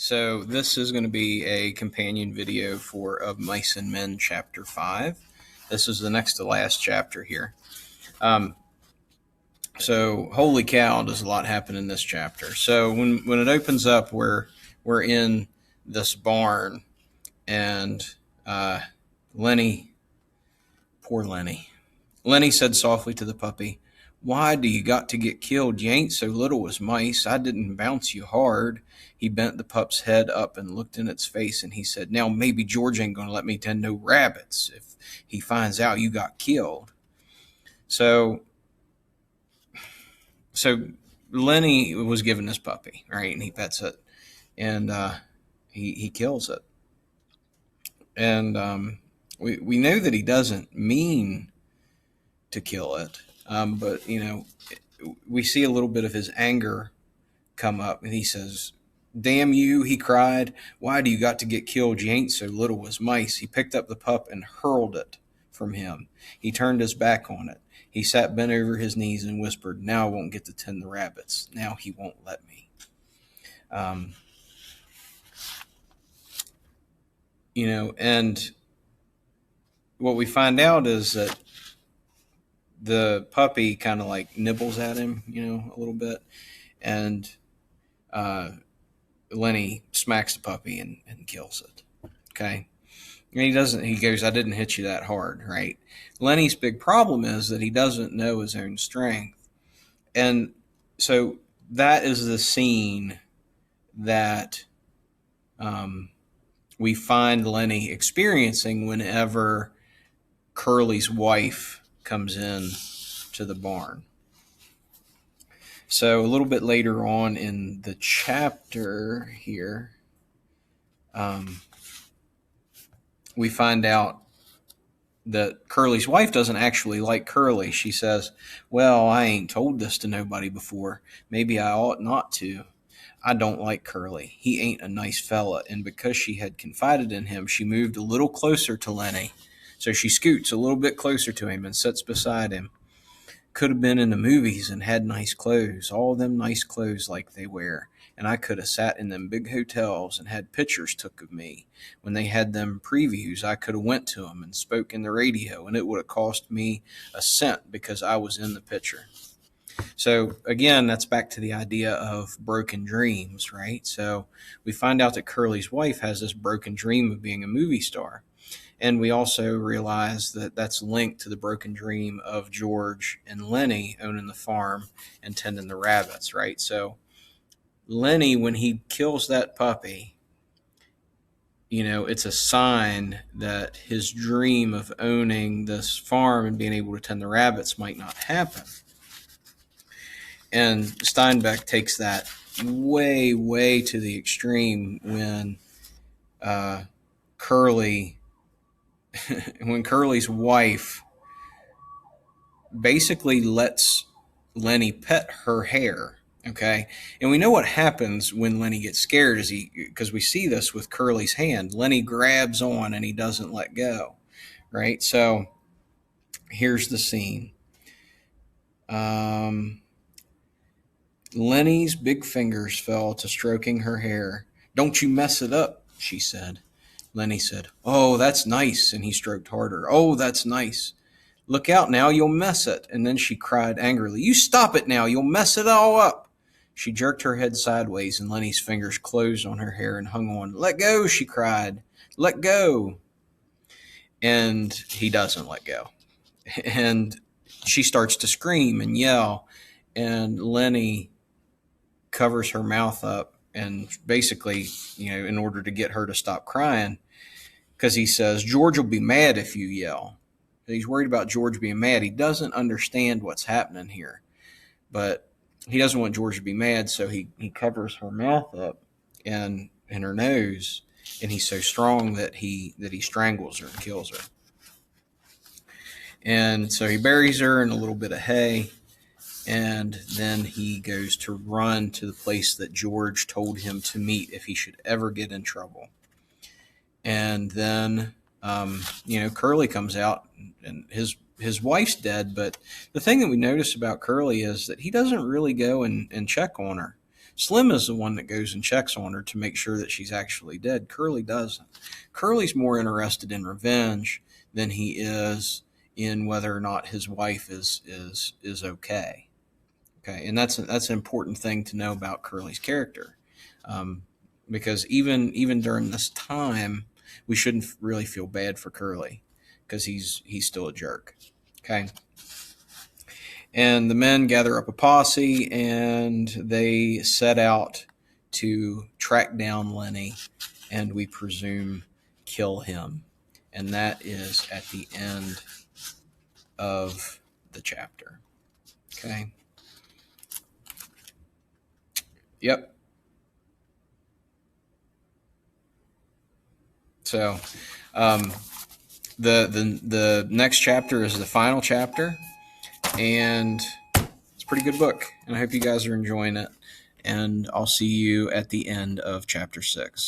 So this is going to be a companion video for Of Mice and Men Chapter 5. This is the next to last chapter here. So holy cow, does a lot happen in this chapter. So when it opens up, we're in this barn, and Lenny, poor Lenny. Lenny said softly to the puppy, "Why do you got to get killed? You ain't so little as mice. I didn't bounce you hard." He bent the pup's head up and looked in its face, and he said, "Now maybe George ain't going to let me tend no rabbits if he finds out you got killed." So Lenny was given this puppy, right? And he pets it, and he kills it. And we know that he doesn't mean to kill it, but we see a little bit of his anger come up, and he says, "Damn you," he cried. "Why do you got to get killed? You ain't so little as mice." He picked up the pup and hurled it from him. He turned his back on it. He sat bent over his knees and whispered, "Now I won't get to tend the rabbits. Now he won't let me." And what we find out is that the puppy kind of like nibbles at him, a little bit. And Lenny smacks the puppy and kills it. Okay. And he goes, "I didn't hit you that hard," right? Lenny's big problem is that he doesn't know his own strength. And so that is the scene that we find Lenny experiencing whenever Curly's wife comes in to the barn. So a little bit later on in the chapter here, we find out that Curly's wife doesn't actually like Curly. She says, "Well, I ain't told this to nobody before. Maybe I ought not to. I don't like Curly. He ain't a nice fella." And because she had confided in him, she moved a little closer to Lenny. So she scoots a little bit closer to him and sits beside him. "Could have been in the movies and had nice clothes, all them nice clothes like they wear. And I could have sat in them big hotels and had pictures took of me. When they had them previews, I could have went to them and spoke in the radio, and it would have cost me a cent because I was in the picture." So again, that's back to the idea of broken dreams, right? So we find out that Curly's wife has this broken dream of being a movie star. And we also realize that that's linked to the broken dream of George and Lenny owning the farm and tending the rabbits, right? So Lenny, when he kills that puppy, it's a sign that his dream of owning this farm and being able to tend the rabbits might not happen. And Steinbeck takes that way, way to the extreme when Curly's wife basically lets Lenny pet her hair. Okay. And we know what happens when Lenny gets scared because we see this with Curly's hand. Lenny grabs on and he doesn't let go. Right. So here's the scene. Lenny's big fingers fell to stroking her hair. "Don't you mess it up," she said. Lenny said, "Oh, that's nice." And he stroked harder. "Oh, that's nice. Look out now, you'll mess it." And then she cried angrily, "You stop it now, you'll mess it all up." She jerked her head sideways, and Lenny's fingers closed on her hair and hung on. "Let go," she cried. "Let go." And he doesn't let go. And she starts to scream and yell, and Lenny covers her mouth up, and basically, in order to get her to stop crying, because he says, "George will be mad if you yell." He's worried about George being mad. He doesn't understand what's happening here, but he doesn't want George to be mad, so he covers her mouth up and her nose, and he's so strong that he strangles her and kills her. And so he buries her in a little bit of hay, and then he goes to run to the place that George told him to meet if he should ever get in trouble. And then, Curly comes out, and his wife's dead. But the thing that we notice about Curly is that he doesn't really go and check on her. Slim is the one that goes and checks on her to make sure that she's actually dead. Curly doesn't. Curly's more interested in revenge than he is in whether or not his wife is okay. Okay, and that's an important thing to know about Curly's character, um, because even during this time, we shouldn't really feel bad for Curly because he's still a jerk. Okay, and the men gather up a posse and they set out to track down Lenny, and we presume kill him, and that is at the end of the chapter. Okay. Yep. So, um, the next chapter is the final chapter, and it's a pretty good book. And I hope you guys are enjoying it. And I'll see you at the end of chapter 6.